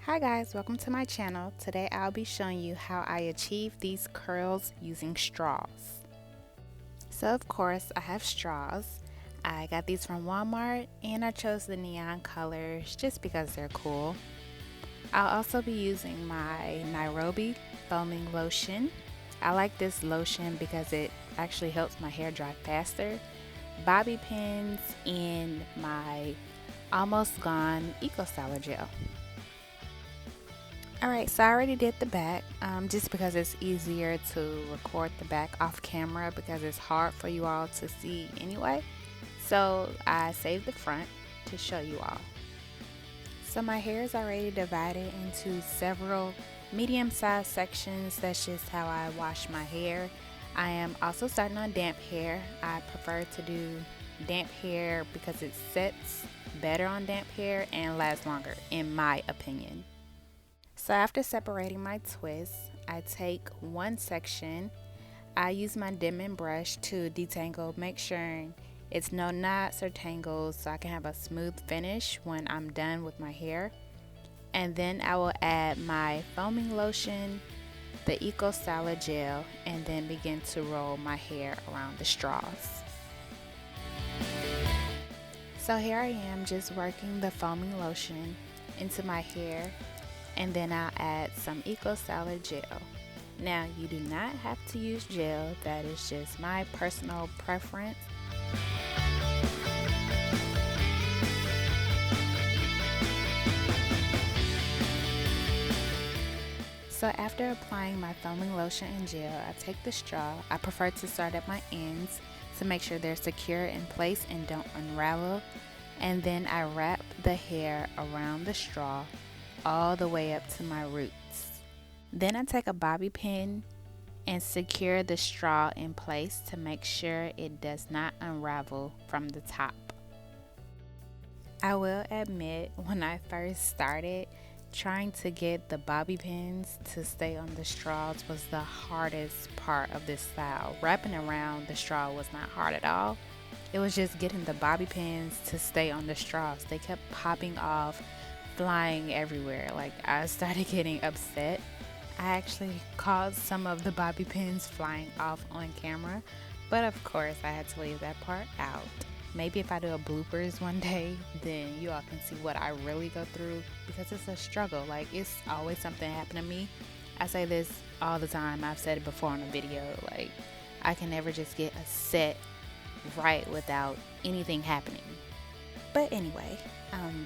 Hi guys, welcome to my channel. Today I'll be showing you how I achieve these curls using straws. So of course I have straws. I got these from Walmart and I chose the neon colors just because they're cool. I'll also be using my Nairobi foaming lotion. I like this lotion because it actually helps my hair dry faster. Bobby pins and my Almost Gone Eco Styler gel. Alright, so I already did the back just because it's easier to record the back off camera because it's hard for you all to see anyway. So I saved the front to show you all. So my hair is already divided into several medium-sized sections. That's just how I wash my hair. I am also starting on damp hair. I prefer to do damp hair because it sets better on damp hair and lasts longer, in my opinion. So after separating my twists, I take one section. I use my Denman brush to detangle, make sure it's no knots or tangles so I can have a smooth finish when I'm done with my hair. And then I will add my foaming lotion, the Eco Styler gel, and then begin to roll my hair around the straws. So here I am just working the foaming lotion into my hair, and then I'll add some Eco Styler gel. Now you do not have to use gel, that is just my personal preference. So after applying my foaming lotion and gel, I take the straw. I prefer to start at my ends to make sure they're secure in place and don't unravel. And then I wrap the hair around the straw all the way up to my roots. Then I take a bobby pin and secure the straw in place to make sure it does not unravel from the top. I will admit, when I first started, trying to get the bobby pins to stay on the straws was the hardest part of this style. Wrapping around the straw was not hard at all. It was just getting the bobby pins to stay on the straws. They kept popping off, flying everywhere. Like, I started getting upset. I actually caught some of the bobby pins flying off on camera, but of course I had to leave that part out. Maybe if I do a bloopers one day, then you all can see what I really go through, because it's a struggle. Like, it's always something happen to me. I say this all the time. I've said it before on a video. Like, I can never just get a set right without anything happening. But anyway,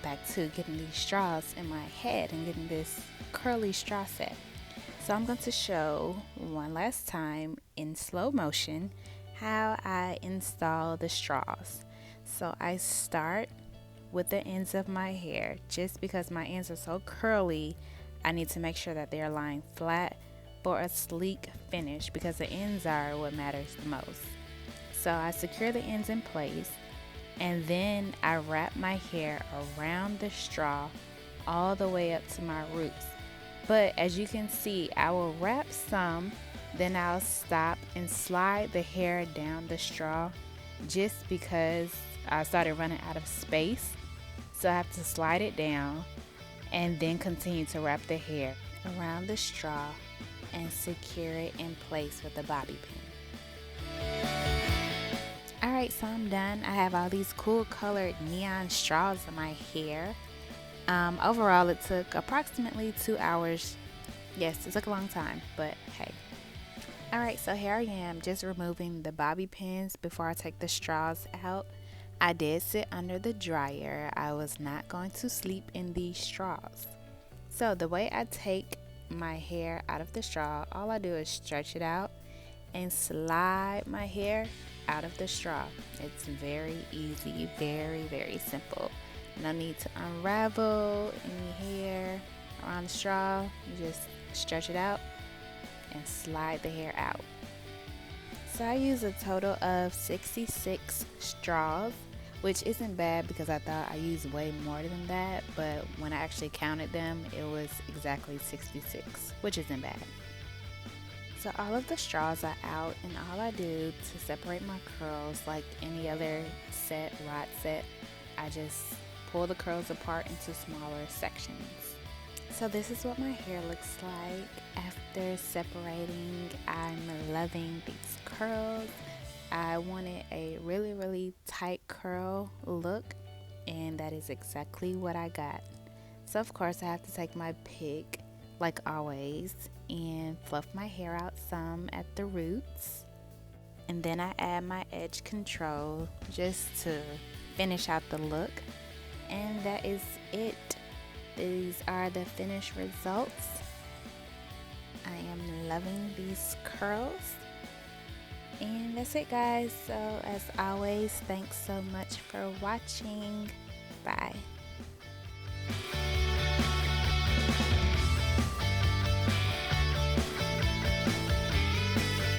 back to getting these straws in my head and getting this curly straw set. So I'm going to show one last time in slow motion how I install the straws. So I start with the ends of my hair. Just because my ends are so curly, I need to make sure that they're lying flat for a sleek finish, because the ends are what matters the most. So I secure the ends in place, and then I wrap my hair around the straw all the way up to my roots. But as you can see, I will wrap some, then I'll stop and slide the hair down the straw, just because I started running out of space. So I have to slide it down and then continue to wrap the hair around the straw and secure it in place with a bobby pin. Alright, so I'm done. I have all these cool colored neon straws in my hair. Overall, it took approximately 2 hours. Yes, it took a long time, but hey. Alright, so here I am just removing the bobby pins before I take the straws out. I did sit under the dryer. I was not going to sleep in these straws. So the way I take my hair out of the straw, all I do is stretch it out and slide my hair out of the straw. It's very easy, very, very simple. No need to unravel any hair around the straw. You just stretch it out and slide the hair out. So I use a total of 66 straws, which isn't bad because I thought I used way more than that, but when I actually counted them, it was exactly 66, which isn't bad. So all of the straws are out, and all I do to separate my curls, like any other rod set, I just pull the curls apart into smaller sections. So this is what my hair looks like after separating. I'm loving these curls. I wanted a really tight curl look, and that is exactly what I got. So of course I have to take my pick, like always, and fluff my hair out some at the roots. And then I add my edge control just to finish out the look. And that is it. These are the finished results. I am loving these curls. And that's it, guys. So as always, thanks so much for watching. Bye.